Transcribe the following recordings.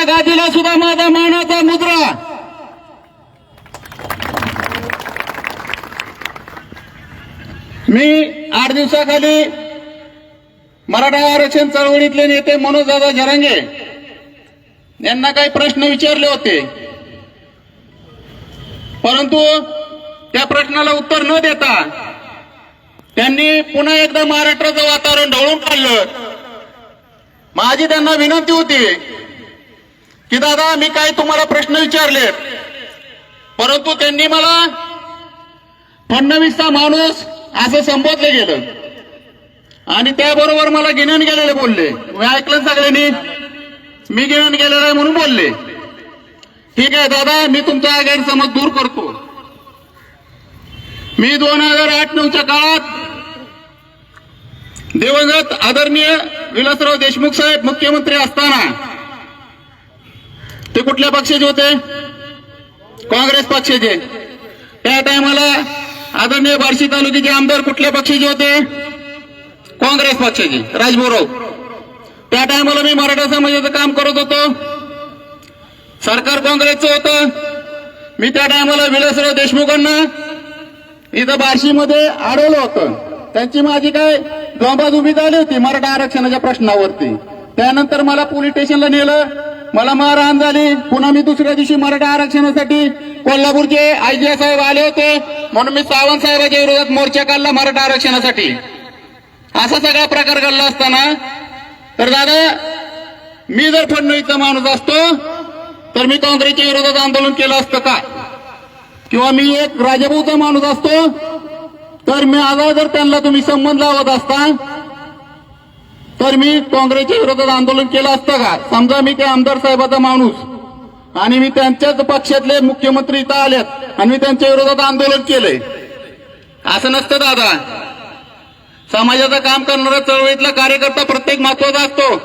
गादीला सुद्धा माझा मानाचा मुद्रा. मी 8 दिवसाखाली मराठा आरक्षण चळवळीतले नेते मनोजदादा जरांगे यांना काही प्रश्न विचारले होते, परंतु त्या प्रश्नाला उत्तर न देता त्यांनी पुन्हा एकदा महाराष्ट्राचं वातावरण ढवळून काढलं. माझी त्यांना विनंती होती की दादा मी काय तुम्हाला प्रश्न विचारले, परंतु त्यांनी मला फडणवीसचा माणूस असं संबोधले गेलं आणि त्याबरोबर मला गिन्यान गेलेले बोलले. मी ऐकलं सगळ्यांनी, मी गिन्यान गेलेलं आहे म्हणून बोलले. ठीक आहे दादा, मी तुमचा गैरसमज दूर करतो. मी 2008-9च्या काळात दिवंगत आदरणीय विलासराव देशमुख साहेब मुख्यमंत्री असताना ते कुठल्या पक्षाचे होते? काँग्रेस पक्षाचे. त्या टायमाला आदरणीय बार्शी तालुक्याचे आमदार कुठल्या पक्षाचे होते? काँग्रेस पक्षाचे, राजभाऊराव. त्या टायमाला मी मराठा समाजाचं काम करत होतो. सरकार काँग्रेसचं होतं. मी त्या टायमाला विलासराव देशमुखांना इथं बार्शीमध्ये अडवलं होतं. त्यांची माझी काय दोंबादुबी झाली होती मराठा आरक्षणाच्या प्रश्नावरती. त्यानंतर मला पोलीस स्टेशनला नेलं, मला मारहाण झाली. पुन्हा मी दुसऱ्या दिवशी मराठा आरक्षणासाठी कोल्हापूरचे आयजी साहेब आले होते म्हणून मी सावंत साहेबांच्या विरोधात मोर्चा काढला मराठा आरक्षणासाठी. असा सगळा प्रकार घडला असताना तर दादा मी जर फडणवीसचा माणूस असतो तर मी काँग्रेसच्या विरोधात आंदोलन केलं असतं का? किंवा मी एक राजाभाऊचा माणूस असतो तर मी आज जर त्यांना तुम्ही संबंध लावत असता तर मी काँग्रेसच्या विरोधात आंदोलन केलं असतं का? समजा मी त्या आमदार साहेबाचा माणूस आणि मी त्यांच्याच पक्षातले मुख्यमंत्री इथं आलेत आणि मी त्यांच्या विरोधात आंदोलन केलंय, असं नसतं दादा. समाजाचं काम करणारा चळवळीतला कार्यकर्ता प्रत्येक महत्वाचा असतो.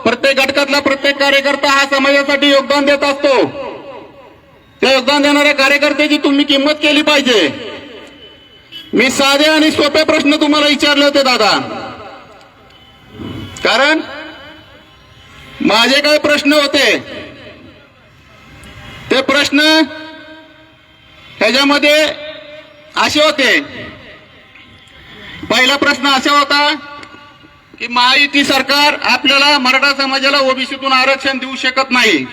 प्रत्येक घटकातला प्रत्येक कार्यकर्ता हा समाजासाठी योगदान देत असतो. त्या योगदान देणाऱ्या कार्यकर्त्याची तुम्ही किंमत केली पाहिजे. मी साधे आणि सोपे प्रश्न तुम्हाला विचारले होते दादा, कारण माझे काही प्रश्न होते. ते प्रश्न ह्याच्यामध्ये असे होते. पहिला प्रश्न असा होता की महायुती सरकार आपल्याला मराठा समाजाला ओबीसीतून आरक्षण देऊ शकत नाही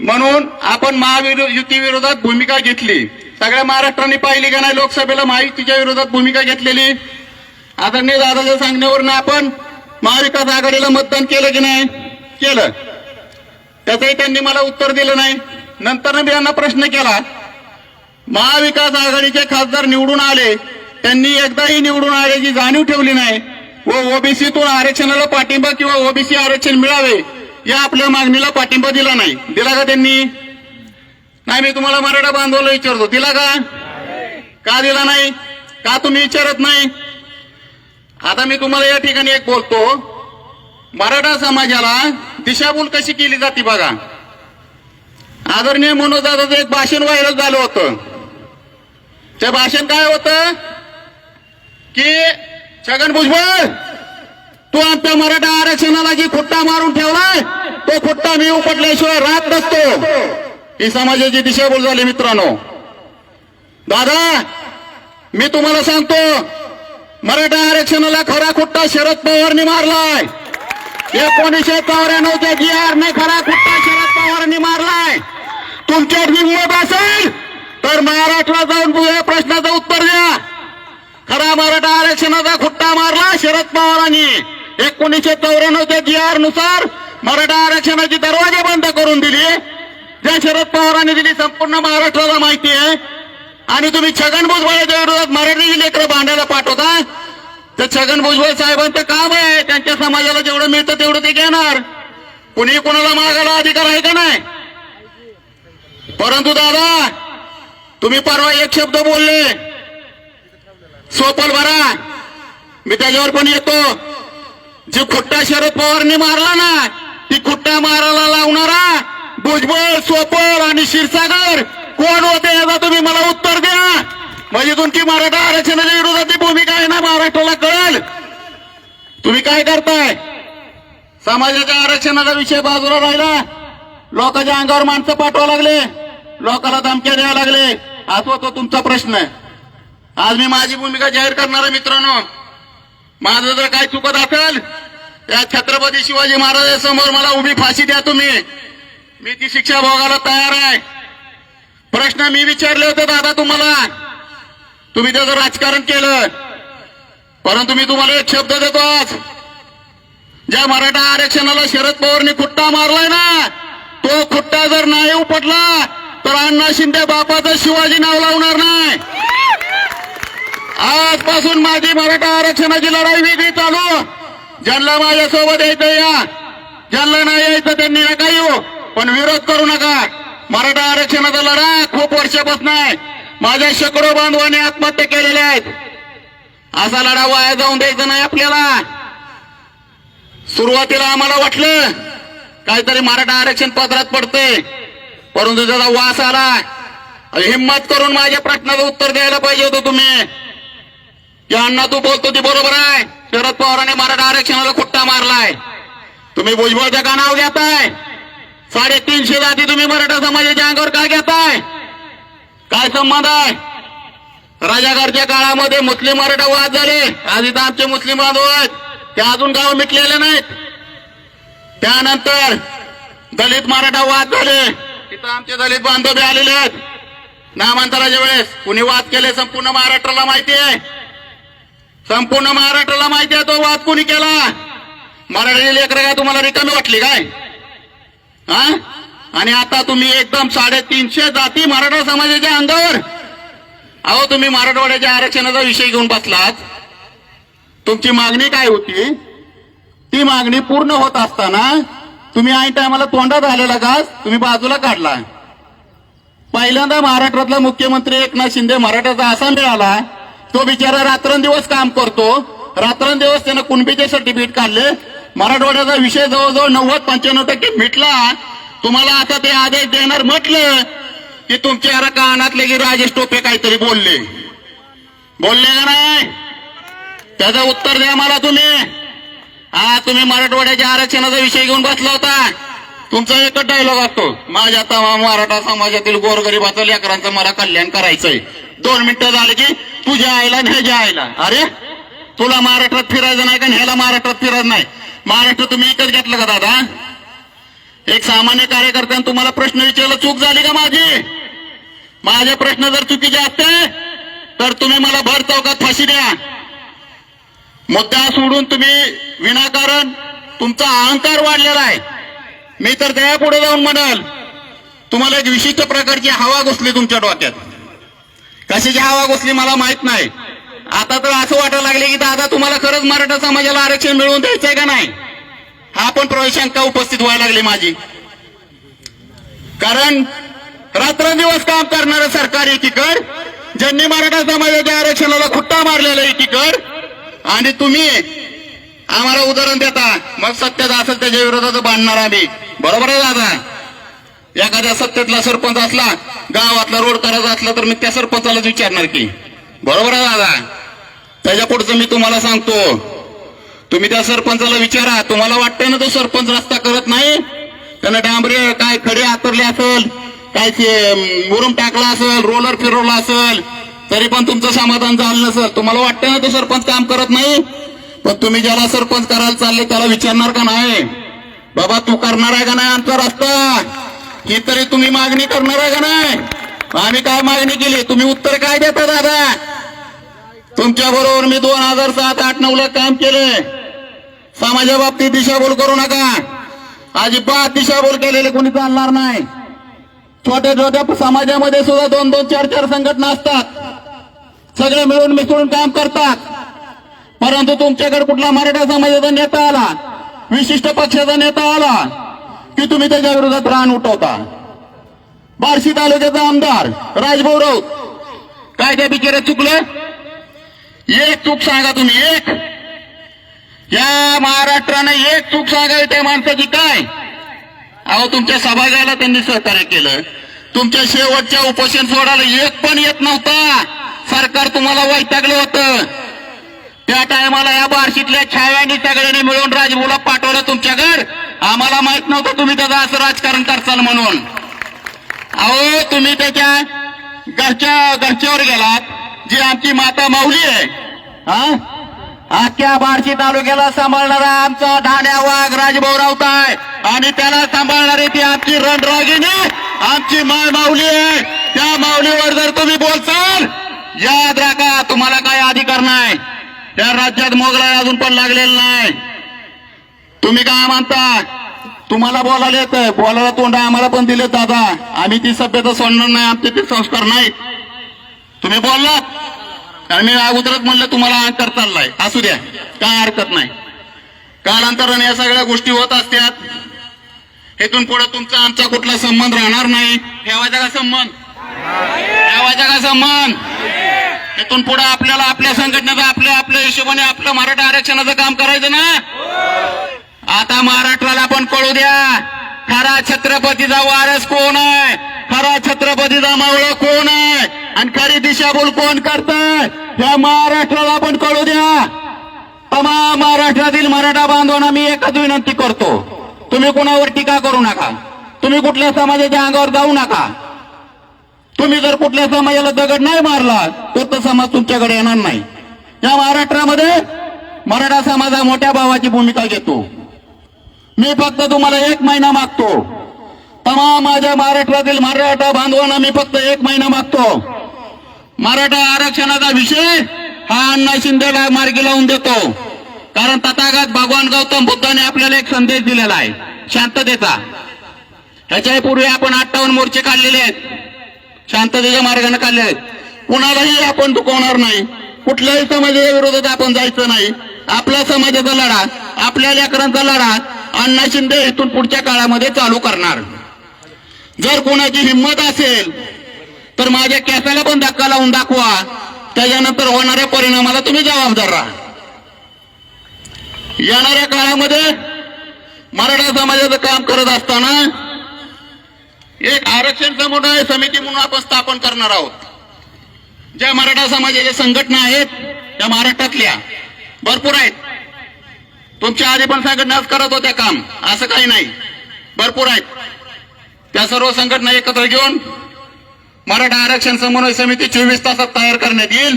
म्हणून आपण महायुती विरोधात भूमिका घेतली. सगळ्या महाराष्ट्राने पाहिली का नाही लोकसभेला महायुतीच्या विरोधात भूमिका घेतलेली? आदरणीय दादाच्या सांगण्यावरनं आपण महाविकास आघाडीला मतदान केलं की नाही? केलं. त्याचंही त्यांनी मला उत्तर दिलं नाही. नंतर मी त्यांना प्रश्न केला, महाविकास आघाडीचे खासदार निवडून आले, त्यांनी एकदाही निवडून आल्याची जाणीव ठेवली नाही व ओबीसीतून आरक्षणाला पाठिंबा किंवा ओबीसी आरक्षण मिळावे या आपल्या मागणीला पाठिंबा दिला नाही. दिला का त्यांनी? नाही. मी तुम्हाला मराठा बांधवाला विचारतो, दिला का? का दिला नाही? का तुम्ही विचारत नाही? आता मी तुम्हाला या ठिकाणी एक बोलतो, मराठा समाजाला दिशाभूल कशी केली जाते बघा. आदरणीय मनोजदादाचं एक भाषण व्हायरल झालं होतं. ते भाषण काय होतं की छगन भुजबळ तू आमच्या मराठा आरक्षणाला जी खुट्टा मारून ठेवलाय तो खुट्टा मी उपटल्याशिवाय राहत नसतो. ही समाजाची दिशाभूल झाली मित्रांनो. दादा मी तुम्हाला सांगतो, मराठा आरक्षणाला खरा खुट्टा शरद पवारांनी मारलाय. 1994च्या GR खरा खुट्टा शरद पवारांनी मारलाय. तुमच्यात हिंमत असेल तर महाराष्ट्रात जाऊन या प्रश्नाचं उत्तर द्या. खरा मराठा आरक्षणाचा खुट्टा मारला शरद पवारांनी. 1994च्या GR नुसार मराठा आरक्षणाचे दरवाजे बंद करून दिले, ज्या शरद पवारांनी दिली संपूर्ण महाराष्ट्राला माहिती आहे. आणि तुम्ही छगन भुजबळाच्या विरोधात मराठी लेकरं भांडायला पाठवता. तर छगन भुजबळ साहेबांचं काम आहे, त्यांच्या समाजाला जेवढं मिळतं तेवढं ते घेणार. कुणी कोणाला मागायला अधिकार आहे का नाही? परंतु दादा तुम्ही परवा एक शब्द बोलले, सोपल भरा, मी त्याच्यावर पण येतो. जी खुट्टा शरद पवारांनी मारला ना, ती खुट्टा मारायला लावणारा भुजबळ, सोपल आणि क्षीरसागर कोण होते याचा तुम्ही मला उत्तर द्या. म्हणजे तुमची मराठा आरक्षणाच्या विरोधातली भूमिका आहे ना महाराष्ट्राला कळेल. तुम्ही काय करताय? समाजाच्या आरक्षणाचा विषय बाजूला राहिला लोकांच्या अंगावर माणसं पाठवा लागले, लोकांना धमक्या द्यायला लागले. असो तो तुमचा प्रश्न. आज मी माझी भूमिका जाहीर करणार आहे मित्रांनो. माझं जर काय चुकत असेल त्या छत्रपती शिवाजी महाराजांसमोर मला उभी फाशी द्या तुम्ही, मी ती शिक्षा भोगायला तयार आहे. प्रश्न मी विचारले होते दादा तुम्हाला, तुम्ही त्याचं राजकारण केलं. परंतु मी तुम्हाला एक शब्द देतो आज, ज्या मराठा आरक्षणाला शरद पवारनी खुट्टा मारलाय ना, तो खुट्टा जर नाही उपटला तर अण्णा शिंदे बापाचं शिवाजी नाव लावणार नाही. आजपासून माझी मराठा आरक्षणाची लढाई वेगळी चालू. ज्यांना माझ्यासोबत यायचं या, ज्यांना नाही यायचं त्यांनी नका येऊ, पण विरोध करू नका. मराठा आरक्षणाचा लढा खूप वर्षापासून आहे. माझ्या शेकडो बांधवांनी आत्महत्या केलेल्या आहेत. असा लढा वाया जाऊन द्यायचा नाही आपल्याला. सुरुवातीला आम्हाला वाटलं काहीतरी मराठा आरक्षण पदरात पडतंय, परंतु त्याचा वास आला. हिम्मत करून माझ्या प्रश्नाचं उत्तर द्यायला पाहिजे होतं तुम्ही, की अण्णा तू बोलतो ती बरोबर आहे, शरद पवारांनी मराठा आरक्षणाला खुट्टा मारलाय. तुम्ही भुजबळच्या का नाव घेताय? 350 जाती तुम्ही मराठा समाजाच्या अंगावर काय घेताय? काय संबंध आहे? राजाकारच्या काळामध्ये मुस्लिम मराठा वाद झाले, आज इथं आमचे मुस्लिम बांधव आहेत, ते अजून गाव मिटलेले नाहीत. त्यानंतर दलित मराठा वाद झाले, तिथं आमचे दलित बांधव आलेले आहेत. नामांतराच्या वेळेस कुणी वाद केले संपूर्ण महाराष्ट्राला माहिती आहे. संपूर्ण महाराष्ट्राला माहिती आहे तो वाद कुणी केला. मराठी लेकरं काय तुम्हाला रिकामी वाटली काय? हा? आणि आता तुम्ही एकदम 350 जाती मराठा समाजाच्या अंगावर. अहो तुम्ही मराठवाड्याच्या आरक्षणाचा विषय घेऊन बसलात. तुमची मागणी काय होती? ती मागणी पूर्ण होत असताना तुम्ही ऐन टायमाला तोंडात आलेला घास तुम्ही बाजूला काढला. पहिल्यांदा महाराष्ट्रातला मुख्यमंत्री एकनाथ शिंदे मराठ्याचा असा मिळाला, तो बिचारा रात्रंदिवस काम करतो, रात्रंदिवस त्यानं कुणबीचे सर्टिफिकेट काढले. मराठवाड्याचा विषय जवळजवळ 90-95% मिटला. तुम्हाला आता ते आदेश देणार म्हटलं की तुमच्या कानातले की राजेश टोपे काहीतरी बोलले का नाही? त्याचं उत्तर द्या मला तुम्ही. हा तुम्ही मराठवाड्याच्या आरक्षणाचा विषय घेऊन बसला होता. तुमचा एकच डायलॉग असतो, माझ्या मराठा समाजातील गोरगरिबाचं लेकरांचं मला कल्याण करायचंय. 2 मिनिटं झाले की तुझ्या आईला आणि ह्याच्या आईला. अरे तुला महाराष्ट्रात फिरायचं नाही का ह्याला महाराष्ट्रात फिरायचं नाही? महाराष्ट्र तुम्ही एकच घेतलं का दादा? एक सामान्य कार्यकर्त्याने तुम्हाला प्रश्न विचारला, चूक झाली का माझी? माझे प्रश्न जर चुकीचे असते तर तुम्ही मला भर चौकात फाशी द्या. मुद्दा सोडून तुम्ही विनाकारण तुमचा अहंकार वाढलेला आहे. मी तर त्या पुढे जाऊन म्हणाल, तुम्हाला एक विशिष्ट प्रकारची हवा घुसली तुमच्या डोक्यात. कशाची हवा घुसली मला माहित नाही. आता तर असं वाटायला लागले की दादा तुम्हाला खरंच मराठा समाजाला आरक्षण मिळवून द्यायचंय का नाही, हा पण प्रशंका उपस्थित व्हायला लागली माझी. कारण रात्रंदिवस काम करणारं सरकार एकीकड, ज्यांनी मराठा समाजाच्या आरक्षणाला खुट्टा मारलेला एकीकड, आणि तुम्ही आम्हाला उदाहरण देता. मग सत्यात असेल त्याच्या विरोधात बांधणार आम्ही. बरोबर आहे दादा? एखाद्या सत्तेतला सरपंच असला, गावातला रोड करायचा असला तर मी त्या सरपंचालाच विचारणार की. बरोबर आहे दादा? त्याच्या पुढचं मी तुम्हाला सांगतो, तुम्ही त्या सरपंचाला विचारा, तुम्हाला वाटतं ना तो सरपंच रस्ता करत नाही, त्यानं डांबरे काय खडे आतरले असेल, काय मुरुम टाकला असेल, रोलर फिरवला असेल, तरी पण तुमचं समाधान झालं नसेल. तुम्हाला वाटतं ना तो सरपंच काम करत नाही, पण तुम्ही ज्याला सरपंच करायला चालले त्याला विचारणार का नाही, बाबा तू करणार आहे का नाही आमचा रस्ता? ही तरी तुम्ही मागणी करणार आहे का नाही? आम्ही काय मागणी केली, तुम्ही उत्तर काय देता दादा? तुमच्या बरोबर मी 2007-8-9 काम केले. समाजा बाबतीत दिशाभूल करू नका. अजिबात दिशाभूल केलेले कोणी चालणार नाही. छोट्या छोट्या समाजामध्ये सुद्धा 2-2, 4-4 संघटना असतात, सगळे मिळून मिसळून काम करतात. परंतु तुमच्याकडे कुठला मराठा समाजाचा नेता आला, विशिष्ट पक्षाचा नेता आला की तुम्ही त्याच्या विरोधात रान उठवता. बार्शी तालुक्याचा आमदार राजभाऊ राऊत, काय त्या बिचारे चुकलं? एक चूक सांगा तुम्ही, एक. या महाराष्ट्राने एक चूक सांगावी त्या माणसाची काय? अहो तुमच्या सभागृहाला त्यांनी सहकार्य केलं, तुमच्या शेवटच्या उपोषण सोडायला एक पण येत नव्हता. सरकार तुम्हाला वैतागलं होतं. त्या टायमाला या बार्शीतल्या छाव्यांनी सगळ्यांनी मिळून राजभाऊला पाठवलं तुमच्याकडे आम्हाला माहित नव्हतं तुम्ही त्याचं असं राजकारण करचाल म्हणून. अहो तुम्ही त्याच्या घरच्यावर गेलात, जी आमची माता माऊली आहे, अख्ख्या बार्शी तालुक्याला सांभाळणारा आमचा धाण्या वाघ राजभाऊ राऊत आहे, आणि त्याला सांभाळणारी ती आमची रणरागिणी आमची माय माऊली आहे. त्या माऊलीवर जर तुम्ही बोलचाल, याद राखा तुम्हाला काय अधिकार नाही. त्या राज्यात मोगलाई अजून पण लागलेलं नाही. तुम्ही काय म्हणता, तुम्हाला बोलायला येतं, बोलायला तोंड आम्हाला पण दिले दादा, आम्ही ती सभ्यता सोडणार नाही, आमचे ते संस्कार नाहीत. तुम्ही बोललात आणि मी अगोदरच म्हणलं तुम्हाला अंतर चाललाय, असू द्या, काय हरकत नाही. कालांतराने या सगळ्या गोष्टी होत असतात. हेतून पुढे तुमचा आमचा कुठला संबंध राहणार नाही. ठेवायचा का संबंध? ठेवायचा का संबंध? हेतून पुढे आपल्याला आपल्या संघटनेचं आपल्या हिशोबाने आपलं मराठा आरक्षणाचं काम करायचं ना. आता महाराष्ट्राला पण कळू द्या, खरा छत्रपतीचा वारस कोण आहे, खरा छत्रपतीचा मावळा कोण आहे, आणि खरी दिशाभूल कोण करताय, या महाराष्ट्राला पण कळू द्या. तमाम महाराष्ट्रातील मराठा बांधवांना मी एकच विनंती करतो, तुम्ही कोणावर टीका करू नका, तुम्ही कुठल्या समाजाच्या अंगावर जाऊ नका. तुम्ही जर कुठल्या समाजाला दगड नाही मारला तर तो समाज तुमच्याकडे येणार नाही. या महाराष्ट्रामध्ये मराठा समाज हा मोठ्या भावाची भूमिका घेतो. मी फक्त तुम्हाला 1 महिना मागतो, तमाम माझ्या महाराष्ट्रातील मराठा बांधवांना मी फक्त 1 महिना मागतो. मराठा आरक्षणाचा विषय हा अण्णा शिंदेला मार्गी लावून देतो. कारण तथागत भगवान गौतम बुद्धाने आपल्याला एक संदेश दिलेला आहे शांततेचा. ह्याच्याही पूर्वी आपण 58 मोर्चे काढलेले आहेत, शांततेच्या मार्गाने काढले आहेत. कुणालाही आपण दुखवणार नाही, कुठल्याही समाजाच्या विरोधात आपण जायचं नाही. आपल्या समाजाचा लढा, आपल्या लेकरांचा लढा अण्णा शिंदे इथून पुढच्या काळामध्ये चालू करणार. जर कोणाची हिंमत असेल तर माझ्या केसाला पण धक्का लावून दाखवा, त्याच्यानंतर होणाऱ्या परिणामाला तुम्ही जबाबदार राहा. येणाऱ्या काळामध्ये मराठा समाजाचं काम करत असताना एक आरक्षण समन्वय समिती म्हणून आपण स्थापन करणार आहोत. ज्या मराठा समाजाच्या संघटना आहेत त्या महाराष्ट्रातल्या भरपूर आहेत. तुमच्या आधी पण संघटना करत होत्या काम, असं काही नाही, भरपूर आहेत. त्या सर्व संघटना एकत्र घेऊन मराठा आरक्षण समन्वय समिती 24 तासात तयार करण्यात येईल.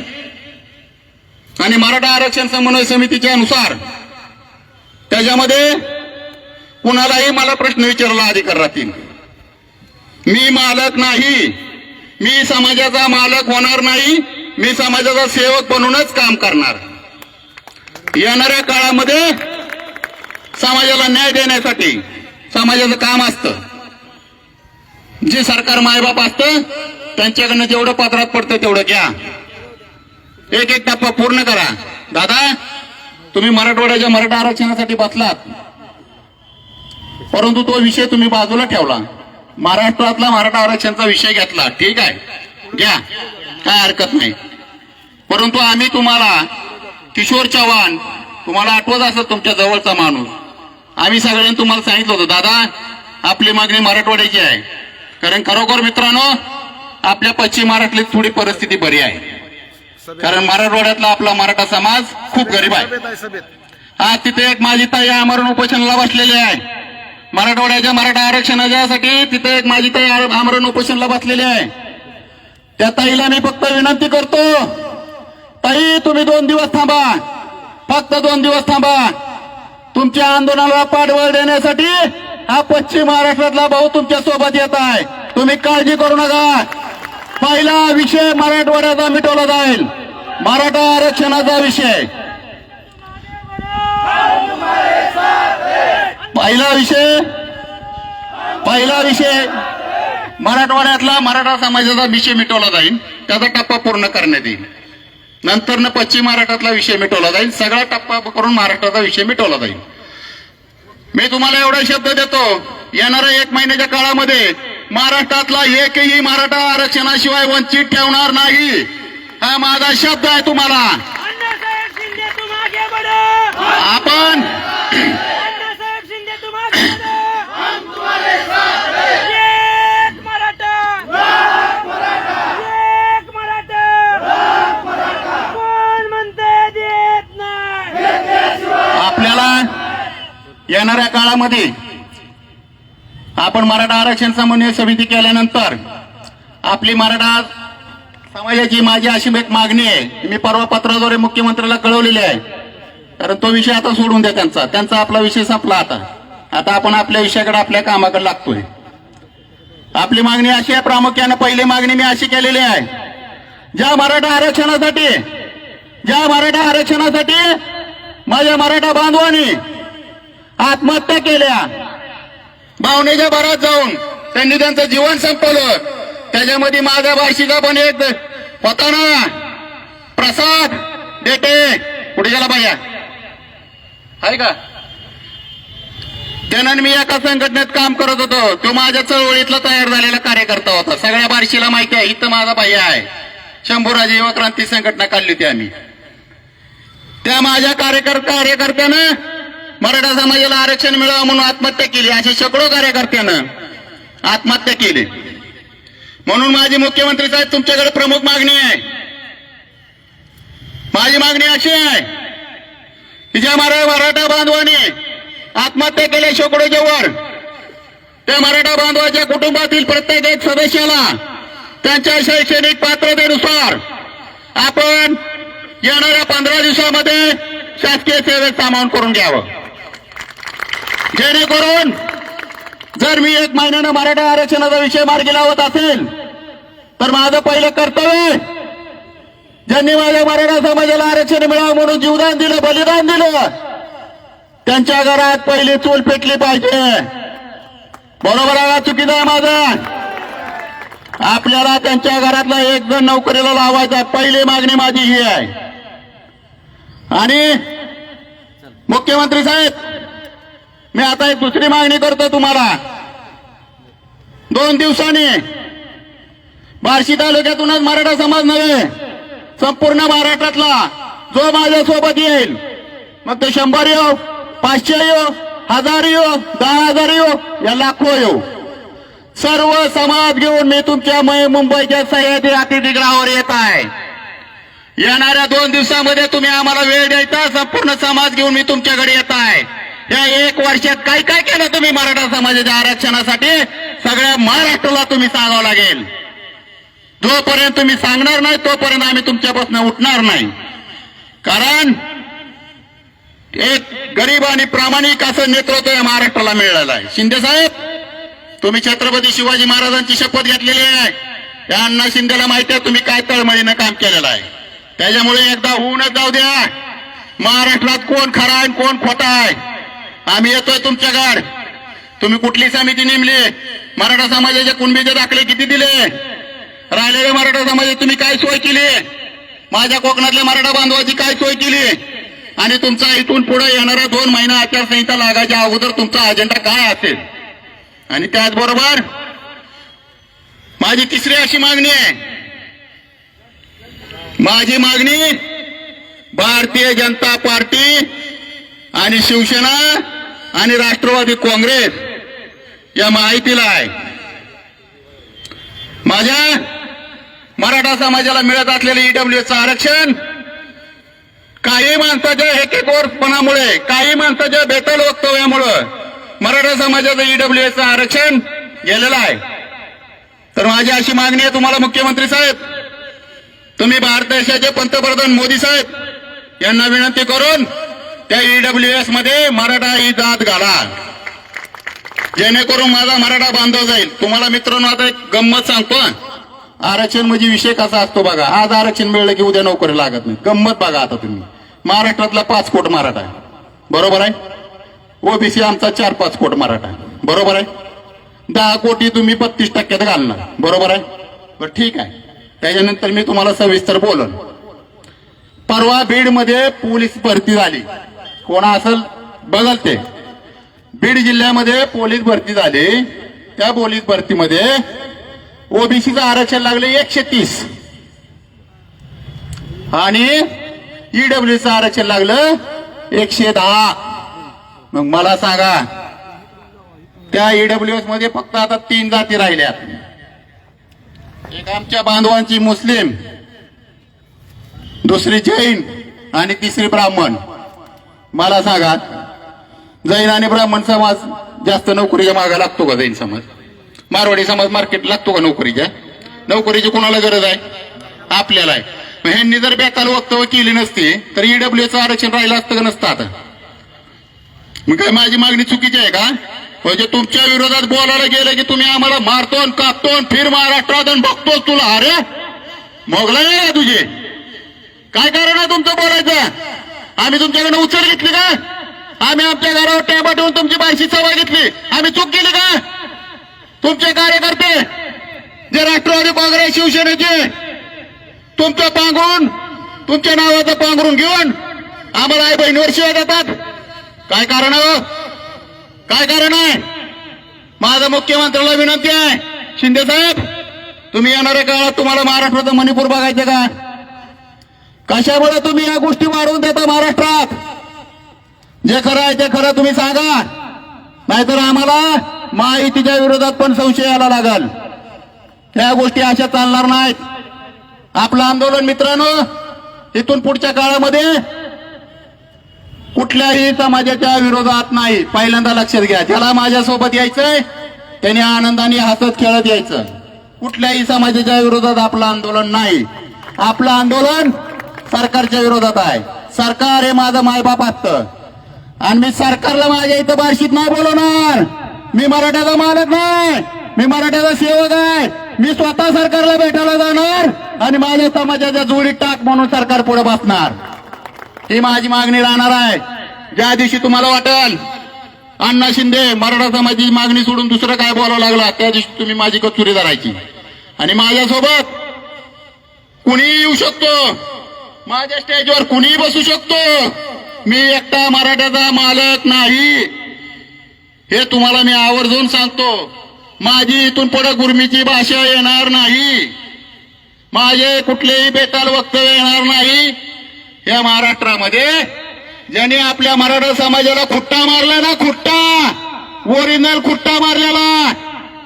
आणि मराठा आरक्षण समन्वय समितीच्या अनुसार त्याच्यामध्ये कुणालाही मला प्रश्न विचारला अधिकार राहतील. मी मालक नाही, मी समाजाचा मालक होणार नाही, मी समाजाचा सेवक बनूनच काम करणार. येणाऱ्या काळामध्ये समाजाला न्याय देण्यासाठी समाजाचं काम असतं. जे सरकार मायबाप असतं त्यांच्याकडनं जेवढं पदरात पडतं तेवढं घ्या, एक एक टप्पा पूर्ण करा. दादा तुम्ही मराठवाड्याच्या मराठा आरक्षणासाठी बसलात, परंतु तो विषय तुम्ही बाजूला ठेवला, महाराष्ट्रातला मराठा आरक्षणाचा विषय घेतला. ठीक आहे, घ्या, काय हरकत नाही. परंतु आम्ही तुम्हाला, किशोर चव्हाण तुम्हाला आठवत असत, तुमच्या जवळचा माणूस, आम्ही सगळ्यांनी तुम्हाला सांगितलं होतं दादा आपली मागणी मराठवाड्याची आहे. कारण खरोखर मित्रांनो आपल्या पश्चिम महाराष्ट्रातली थोडी परिस्थिती बरी आहे, कारण मराठवाड्यातला आपला मराठा समाज खूप गरीब आहे. आज तिथे एक माझी ताई आमरण उपोषणाला बसलेली आहे. मराठवाड्याच्या मराठा आरक्षणासाठी तिथे एक माझी ताई आमरण उपोषणाला बसलेली आहे. त्या ताईला मी फक्त विनंती करतो, ताई तुम्ही 2 दिवस थांबा, फक्त 2 दिवस थांबा. तुमच्या आंदोलनाला पाठबळ देण्यासाठी हा पश्चिम महाराष्ट्रातला भाऊ तुमच्या सोबत येत आहे. तुम्ही काळजी करू नका. पहिला विषय मराठवाड्याचा मिटवला जाईल, मराठा आरक्षणाचा विषय. पहिला विषय मराठवाड्यातला मराठा समाजाचा विषय मिटवला जाईल, त्याचा टप्पा पूर्ण करण्यात येईल. नंतर पश्चिम महाराष्ट्रातला विषय मिटवला जाईल, सगळा टप्पा करून महाराष्ट्राचा विषय मिटवला जाईल. मी तुम्हाला एवढा शब्द देतो, येणाऱ्या 1 महिन्याच्या काळामध्ये महाराष्ट्रातला एकही मराठा आरक्षणाशिवाय वंचित ठेवणार नाही, हा माझा शब्द आहे तुम्हाला. आपण आपल्याला येणाऱ्या काळामध्ये आपण मराठा आरक्षण समन्वय समिती केल्यानंतर आपली मराठा समाजाची माझी अशी एक मागणी आहे, मी परवा पत्राद्वारे मुख्यमंत्र्याला कळवलेली आहे. कारण तो विषय आता सोडून द्या, त्यांचा आपला विषय संपला. आता आपण आपल्या विषयाकडे आपल्या कामाकडे लागतोय. आपली मागणी अशी आहे, प्रामुख्याने पहिली मागणी मी अशी केलेली आहे, ज्या मराठा आरक्षणासाठी माझ्या मराठा बांधवांनी आत्महत्या केल्या, भावनेच्या भरात जाऊन त्यांनी त्यांचं जीवन संपवलं, त्याच्यामध्ये माझ्या बार्शीचा पण एक होता ना, प्रसाद देटे, कुठे गेला बाया आहे का, त्यानं मी एका संघटनेत काम करत होतो. तो माझ्या चळवळीतला तयार झालेला कार्यकर्ता होता. सगळ्या बार्शीला माहिती आहे, इथं माझा भैया आहे. शंभूराजे युवा क्रांती संघटना काढली होती आम्ही. त्या माझ्या कार्यकर्त्यानं मराठा समाजाला आरक्षण मिळावं म्हणून आत्महत्या केली. अशा शेकडो कार्यकर्त्यानं आत्महत्या केली. म्हणून माझी मुख्यमंत्री साहेब तुमच्याकडे प्रमुख मागणी आहे. माझी मागणी अशी आहे की ज्या मराठा बांधवांनी आत्महत्या केल्या शेकडोच्या वर, त्या मराठा बांधवाच्या कुटुंबातील प्रत्येक एक सदस्याला त्यांच्या शैक्षणिक पात्रतेनुसार आपण येणाऱ्या 15 दिवसामध्ये शासकीय सेवेत सामावून करून घ्यावं. जेणेकरून जर मी 1 महिन्यानं मराठा आरक्षणाचा विषय मार्गी लावत असेल तर माझं पहिलं कर्तव्य, ज्यांनी माझ्या मराठा समाजाला आरक्षण मिळावं म्हणून जीवदान दिलं, बलिदान दिलं, त्यांच्या घरात पहिली चूल पेटली पाहिजे. बरोबर आहे, चुकीचं आहे माझं? आपल्याला त्यांच्या घरातला एक जण नोकरीला लावायचा. पहिली मागणी माझी ही आहे. आणि मुख्यमंत्री साहेब, मी आता एक दुसरी मागणी करतो तुम्हाला. 2 दिवसांनी बार्शी तालुक्यातूनच मराठा समाज नव्हे, संपूर्ण महाराष्ट्रातला जो माझ्यासोबत येईल, मग तो 100 येऊ, 500 येऊ, 1000 येऊ, 10,000 येऊ, या लाखो येऊ, सर्व समाज घेऊन मी तुमच्या मुंबईच्या सह्याद्री अतिथीगृहावर येत आहे. येणाऱ्या 2 दिवसामध्ये तुम्ही आम्हाला वेळ द्यायचा. संपूर्ण समाज घेऊन मी तुमच्याकडे येत आहे. या 1 वर्षात काय काय केलं तुम्ही मराठा समाजाच्या आरक्षणासाठी, सगळ्या महाराष्ट्राला तुम्ही सांगावं लागेल. जोपर्यंत तुम्ही सांगणार नाही तोपर्यंत आम्ही तुमच्यापासून उठणार नाही. कारण एक गरीब आणि प्रामाणिक असं नेतृत्व या महाराष्ट्राला मिळालं आहे. शिंदे साहेब, तुम्ही छत्रपती शिवाजी महाराजांची शपथ घेतलेली आहे. या अण्णा शिंदेला माहिती आहे तुम्ही काय तळमळीनं काम केलेलं आहे. त्याच्यामुळे एकदा होऊनच जाऊ द्या, महाराष्ट्रात कोण खरा आहे कोण खोटा आहे. आम्ही येतोय तुमच्याकडे. तुम्ही कुठली समिती नेमली, मराठा समाजाचे कुणबीचे दाखले किती दिले, राहिलेल्या मराठा समाजाची तुम्ही काय सोय केली, माझ्या कोकणातल्या मराठा बांधवाची काय सोय केली, आणि तुमचा इथून पुढे येणारा 2 महिना आचारसंहिता लागायच्या अगोदर तुमचा अजेंडा काय असेल. आणि त्याचबरोबर माझी तिसरी अशी मागणी आहे. माझी मागणी भारतीय जनता पार्टी आणि शिवसेना आणि राष्ट्रवादी काँग्रेस या माहितीला आहे. माझ्या मराठा समाजाला मिळत असलेले ईडब्ल्यूएसचं आरक्षण काही माणसाच्या हेकेखोरपणामुळे, काही माणसाच्या बेताल वक्तव्यामुळे मराठा समाजाचं ईडब्ल्यूएसचं आरक्षण गेलेलं आहे. तर माझी अशी मागणी आहे तुम्हाला मुख्यमंत्री साहेब, तुम्ही भारत देशाचे पंतप्रधान मोदी साहेब यांना विनंती करून त्या ईडब्ल्यूएस मध्ये मराठा ही जात घाला, जेणेकरून माझा मराठा बांधव जाईल. तुम्हाला मित्रांनो आता एक गंमत सांगतो. आरक्षण म्हणजे विषय कसा असतो बघा. आज आरक्षण मिळलं की उद्या नोकरी लागत नाही. गंमत बघा. आता तुम्ही महाराष्ट्रातला 5 कोटी मराठा आहे, बरोबर आहे. ओबीसी आमचा 4-5 कोटी मराठा आहे, बरोबर आहे. 10 कोटी तुम्ही 35% घालणार, बरोबर आहे. बरं ठीक आहे. त्याच्यानंतर मी तुम्हाला सविस्तर बोलन. परवा बीड मध्ये पोलीस भरती झाली. कोणा असेल बघल ते. बीड जिल्ह्यामध्ये पोलीस भरती झाली. त्या पोलीस भरतीमध्ये ओबीसीचं आरक्षण लागले 130 आणि ईडब्ल्यूचं आरक्षण लागलं 110. मग मला सांगा, त्या ईडब्ल्यूएस मध्ये फक्त आता 3 जाती राहिल्यात. एक आमच्या बांधवांची मुस्लिम, दुसरी जैन आणि तिसरी ब्राह्मण. मला सांगा, जैन आणि ब्राह्मण समाज जास्त नोकरीच्या मागा लागतो का जैन समाज? मारवाडी समाज मार्केट लागतो का नोकरीच्या? नोकरीची कोणाला गरज आहे? आपल्याला आहे. मग ह्यांनी जर बेताल वक्तव्य केली नसती तर ईडब्ल्यूचं आरक्षण राहिलं असतं का नसतं आता? मग काय माझी मागणी चुकीची आहे का? म्हणजे तुमच्या विरोधात बोलायला गेलं की तुम्ही आम्हाला मारतो कापतो फिर महाराष्ट्रात बघतोच तुला. अरे मोगला नाही का तुझे? काय कारण आहे तुमचं बोलायचं? आम्ही तुमच्याकडे उचल घेतली का? आम्ही आमच्या घरावर टॅबा ठेवून तुमची बायशी सभा घेतली? आम्ही चूक केली का? तुमचे कार्यकर्ते जे राष्ट्रवादी काँग्रेस शिवसेनेचे तुमचं पांघरून तुमच्या नावाचं पांघरून घेऊन आम्हाला आई बहिणीवर शिवाय देतात. काय कारण आहे? काय कारण आहे? माझं मुख्यमंत्र्याला विनंती आहे, शिंदे साहेब तुम्ही येणाऱ्या काळात तुम्हाला महाराष्ट्राचं मणिपूर बघायचं का? कशामुळे तुम्ही या गोष्टी वाढवून देता महाराष्ट्रात? जे खरं आहे ते खरं तुम्ही सांगा, नाहीतर आम्हाला महायुतीच्या विरोधात पण संशय यायला लागल. त्या गोष्टी अशा चालणार नाहीत. आपलं आंदोलन मित्रांनो इथून पुढच्या काळामध्ये कुठल्याही समाजाच्या विरोधात नाही. पहिल्यांदा लक्षात घ्या. ज्याला माझ्यासोबत यायचंय त्याने आनंदाने हसत खेळत यायचं. कुठल्याही समाजाच्या विरोधात आपलं आंदोलन नाही. आपलं आंदोलन सरकारच्या विरोधात आहे. सरकार हे माझं मायबाप असतं आणि मी सरकारला माझ्या इथं बार्शीत नाही बोलवणार. मी मराठ्याचा मालक नाही, मी मराठ्याचा सेवक आहे. मी स्वतः सरकारला भेटायला जाणार आणि माझ्या समाजाच्या जोडीत टाक म्हणून सरकार पुढे बसणार. ही माझी मागणी राहणार आहे. ज्या दिवशी तुम्हाला वाटेल अण्णा शिंदे मराठा समाजाची मागणी सोडून दुसरं काय बोलावं लागला त्या दिवशी तुम्ही माझी कचुरी धरायची. आणि माझ्यासोबत कुणीही येऊ शकतो, माझ्या स्टेजवर कुणीही बसू शकतो. मी एकटा मराठ्याचा मालक नाही हे तुम्हाला मी आवर्जून सांगतो. माझी इथून पुढे गुरमीची भाषा येणार नाही, माझे कुठलेही बेताल वक्तव्य येणार नाही. या महाराष्ट्रामध्ये ज्यांनी आपल्या मराठा समाजाला खुट्टा मारला ना, खुट्टा ओरिजिनल खुट्टा मारलेला,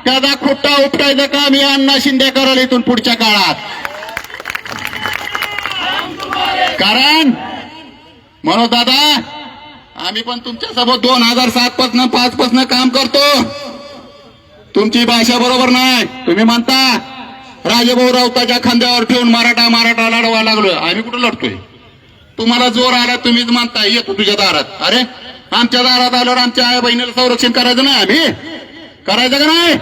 त्याचा खुट्टा उपटायचं काम या अण्णा शिंदे कराल इथून पुढच्या काळात. कारण म्हणून दादा आम्ही पण तुमच्यासोबत 2007 पासून 5 पासून काम करतो. तुमची भाषा बरोबर नाही. तुम्ही म्हणता राजेभाऊ राऊताच्या खांद्यावर ठेवून मराठा मराठा लढवा लागलो. आम्ही कुठं लढतोय? तुम्हाला जोर आला तुम्हीच म्हणता येतो तुझ्या दारात. अरे आमच्या दारात आल्यावर आमच्या आई बहिणीला संरक्षण करायचं नाही? आम्ही करायचं का नाही?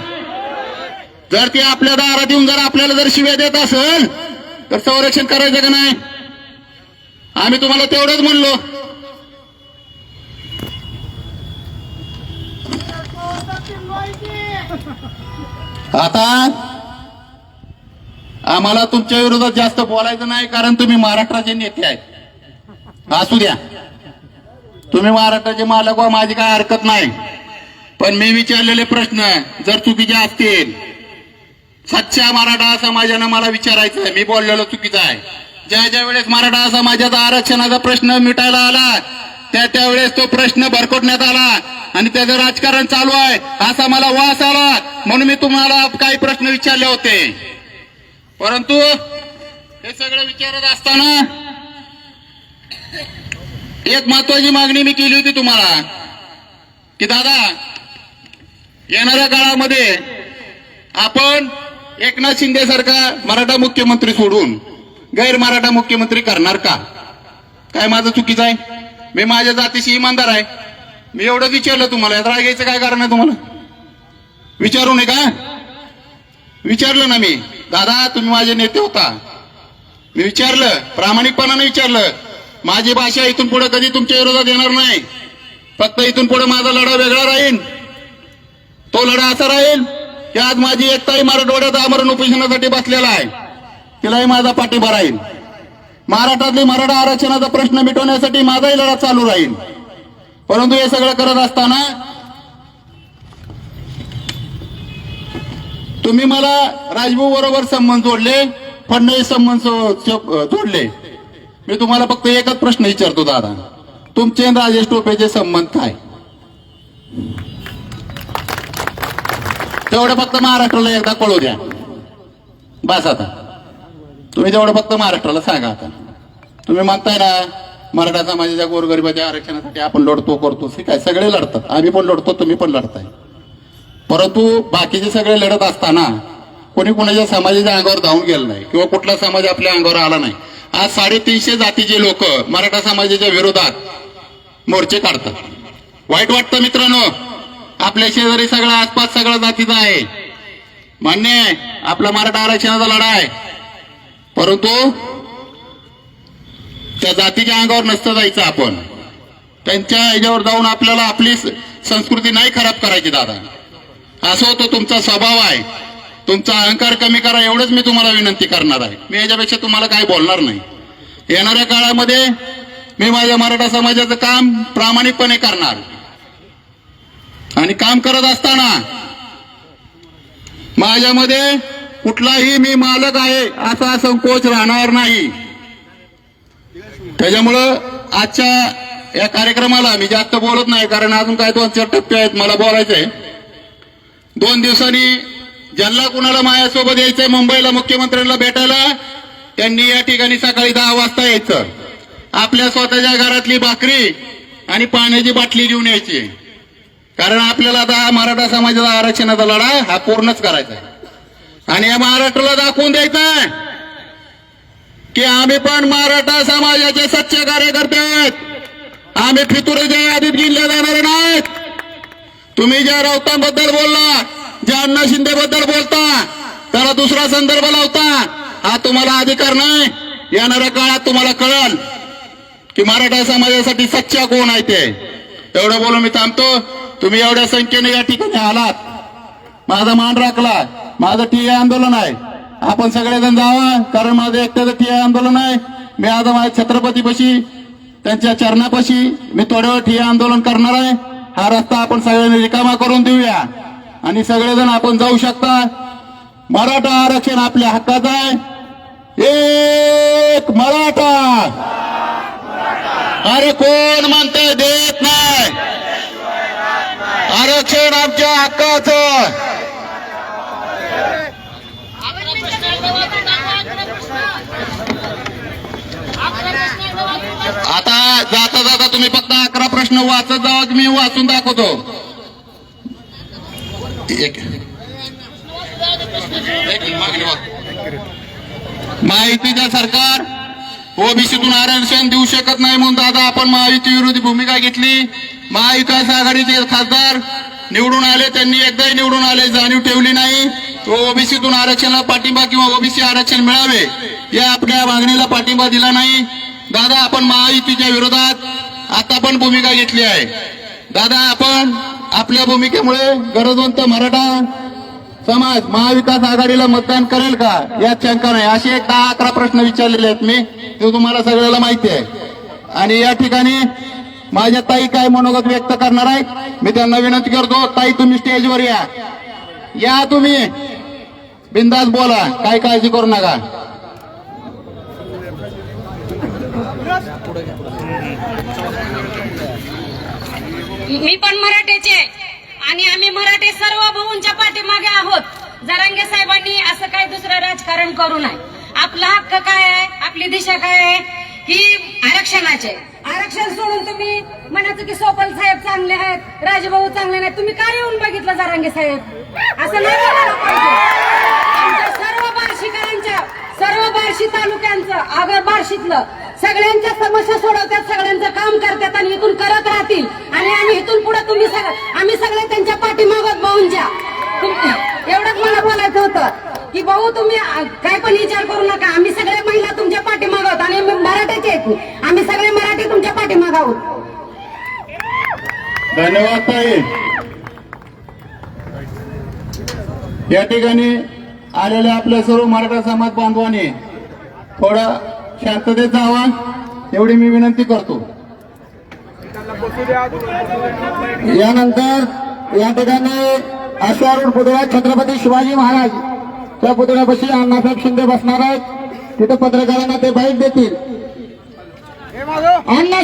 जर ते आपल्या दारात येऊन जर आपल्याला जर शिव्या देत असेल तर संरक्षण करायचं का नाही? आम्ही तुम्हाला तेवढंच म्हणलो. आता आम्हाला तुमच्या विरोधात जास्त बोलायचं नाही कारण तुम्ही महाराष्ट्राचे नेते आहेत. असू द्या, तुम्ही महाराष्ट्राचे मालक व्हा, माझी काय हरकत नाही. पण मी विचारलेले प्रश्न जर चुकीचे असतील, सच्च्या मराठा समाजानं मला विचारायचं आहे. मी बोललेलो चुकीचं आहे. ज्या वेळेस मराठा समाजाचा आरक्षणाचा प्रश्न मिटायला आला त्यावेळेस तो प्रश्न भरकटण्यात आला आणि त्याचं राजकारण चालू आहे असा मला वास आला. म्हणून मी तुम्हाला काही प्रश्न विचारले होते. परंतु हे सगळं विचारत असताना एक महत्वाची मागणी मी केली होती तुम्हाला की दादा येणाऱ्या काळामध्ये आपण एकनाथ शिंदे सारखा मराठा मुख्यमंत्री सोडून गैर मराठा मुख्यमंत्री करणार का? काय माझं चुकीचं आहे? मी माझ्या जातीशी इमानदार आहे. मी एवढंच विचारलं तुम्हाला. यात रागायचं काय कारण आहे तुम्हाला? विचारू नये का? विचारलं ना मी. दादा तुम्ही माझे नेते होता, मी विचारलं, प्रामाणिकपणाने विचारलं. माझी भाषा इथून पुढे कधी तुमच्या विरोधात येणार नाही. फक्त इथून पुढे माझा लढा वेगळा राहील. तो लढा असा राहील की आज माझी एकताही मराठवाड्यात आमरण उपोषणासाठी बसलेला आहे, तिलाही माझा पाठिंबा राहील. महाराष्ट्रातली मराठा आरक्षणाचा प्रश्न मिटवण्यासाठी माझाही लढा चालू राहील. परंतु हे सगळं करत असताना तुम्ही मला राजभाऊ बरोबर संबंध जोडले, फडणवीस संबंध जोडले. मी तुम्हाला फक्त एकच प्रश्न विचारतो दादा, तुमचे आणि राजेश टोपेचे संबंध काय? तेवढं फक्त महाराष्ट्राला एकदा कळू द्या. बस आता तुम्ही तेवढं फक्त महाराष्ट्राला सांगा. आता तुम्ही म्हणताय ना मराठा समाजाच्या गोरगरिबाच्या आरक्षणासाठी आपण लढतो करतो, ठीक आहे, सगळे लढतात, आम्ही पण लढतो, तुम्ही पण लढताय. परंतु बाकीचे सगळे लढत असताना कोणी कोणाच्या समाजाच्या अंगावर धावून गेलं नाही किंवा कुठला समाज आपल्या अंगावर आला नाही. आज 350 जातीचे लोक मराठा समाजाच्या विरोधात मोर्चे काढतात. वाईट वाटतं मित्रांनो, आपल्या शेजारी सगळा आसपास सगळा जातीचा आहे, मान्य आहे, आपला मराठा आरक्षणाचा लढा आहे, परंतु त्या जातीच्या अंगावर नसतं जायचं. आपण त्यांच्या ह्याच्यावर जाऊन आपल्याला आपली संस्कृती नाही खराब करायची दादा. असं होतं, तुमचा स्वभाव आहे, तुमचा अहंकार कमी करा एवढंच मी तुम्हाला विनंती करणार आहे. मी याच्यापेक्षा तुम्हाला काही बोलणार नाही. येणाऱ्या काळामध्ये मी माझ्या मराठा समाजाचं काम प्रामाणिकपणे करणार आणि काम करत असताना माझ्यामध्ये कुठलाही मी मालक आहे असा संकोच राहणार नाही. त्याच्यामुळं आजच्या या कार्यक्रमाला मी जास्त बोलत नाही, कारण अजून काय 2-4 टप्पे आहेत मला बोलायचंय. 2 दिवसांनी ज्यांना कुणाला माझ्यासोबत यायचंय मुंबईला मुख्यमंत्र्यांना भेटायला, त्यांनी या ठिकाणी सकाळी 10 वाजता यायचं. आपल्या स्वतःच्या घरातली भाकरी आणि पाण्याची बाटली घेऊन यायची, कारण आपल्याला आता मराठा समाजाचा आरक्षणाचा लढा हा पूर्णच करायचा आहे. आणि या महाराष्ट्राला दाखवून द्यायचंय की आम्ही पण मराठा समाजाचे सच्चे कार्यकर्ते आहेत. आम्ही फितुरीच्या यादीत गिनले जाणारे नाहीत. तुम्ही ज्या राऊतांबद्दल बोलला, ज्या अण्णा शिंदे बद्दल बोलता, त्याला दुसरा संदर्भ लावता, हा तुम्हाला अधिकार नाही. येणाऱ्या काळात तुम्हाला कळेल की मराठा समाजासाठी सच्चा कोण आहे ते. एवढं बोलून मी थांबतो. तुम्ही एवढ्या संख्येने या ठिकाणी आलात, माझा मान राखला. माझं टीए आंदोलन आहे, आपण सगळेजण जावा, कारण माझं एकट्याचं टीए आंदोलन आहे. मी आता माझ्या छत्रपतीपाशी त्यांच्या चरणापाशी मी थोड्या वेळ टीए आंदोलन करणार आहे. हा रस्ता आपण सगळ्यांनी रिकामा करून देऊया आणि सगळेजण आपण जाऊ शकता. मराठा आरक्षण आपल्या हक्काचं आहे. एक मराठा. अरे कोण म्हणते देत नाही? आरक्षण आमच्या हक्काचं. आता जाता जाता तुम्ही फक्त 11 प्रश्न वाचत जावा, मी वाचून दाखवतो. महायुतीचं सरकार ओबीसीतून आरक्षण देऊ शकत नाही म्हणून दादा आपण महायुती विरोधी भूमिका घेतली. महाविकास आघाडीचे खासदार निवडून आले, त्यांनी एकदाही निवडून आले जाणीव ठेवली नाही. ओबीसीतून आरक्षणाला पाठिंबा किंवा ओबीसी आरक्षण मिळावे या आपल्या मागणीला पाठिंबा दिला नाही. दादा आपण महायुतीच्या विरोधात आता पण भूमिका घेतली आहे. दादा आपण आपल्या भूमिकेमुळे गरजवंत मराठा समाज महाविकास आघाडीला मतदान करेल का यात शंका नाही. असे 10-11 प्रश्न विचारलेले आहेत मी, ते तुम्हाला सगळ्याला माहिती आहे. आणि या ठिकाणी माझ्या ताई काय मनोगत व्यक्त करणार आहेत, मी त्यांना विनंती करतो. ताई तुम्ही स्टेजवर या, तुम्ही बिंदास बोला, काय काळजी करू नका. मी पण मराठीचे आणि आम्ही मराठी सर्व भाऊंच्या पाठीमागे आहोत. जरांगे साहेबांनी असं काही दुसरं राजकारण करू नये. आपला हक्क काय आहे, आपली दिशा काय आहे, ही आरक्षणाचे. आरक्षण सोडून तुम्ही म्हणायचं की सोपल साहेब चांगले आहेत, राजभाऊ चांगले नाहीत. तुम्ही काय येऊन बघितलं जरांगे साहेब? असं नाही बोलायला पाहिजे. आमच्या सर्व बार्शीकरांच्या, सर्व बार्शी तालुक्यांचं, अगर बार्शीतलं सगळ्यांच्या समस्या सोडवतात, सगळ्यांचं काम करतात आणि इथून करत राहतील. आणि आम्ही इथून पुढे आम्ही सगळे त्यांच्या पाठीमागत भाऊंच्या. एवढंच मला बोलायचं होतं की भाऊ तुम्ही काय पण विचार करू नका. आम्ही सगळे महिला तुमच्या पाठीमाग आहोत आणि मराठीचे आहेत. आम्ही सगळे मराठी तुमच्या पाठीमाग आहोत. धन्यवाद ताई. या ठिकाणी आलेल्या आपल्या सर्व मराठा समाज बांधवांनी थोडा शांततेत जावा एवढी मी विनंती करतो. यानंतर या ठिकाणी अश्वारूढ पुतळा छत्रपती शिवाजी महाराज त्या पुतळ्यापाशी अण्णासाहेब शिंदे बसणार आहेत. तिथे पत्रकारांना ते बाईट देतील. अण्णा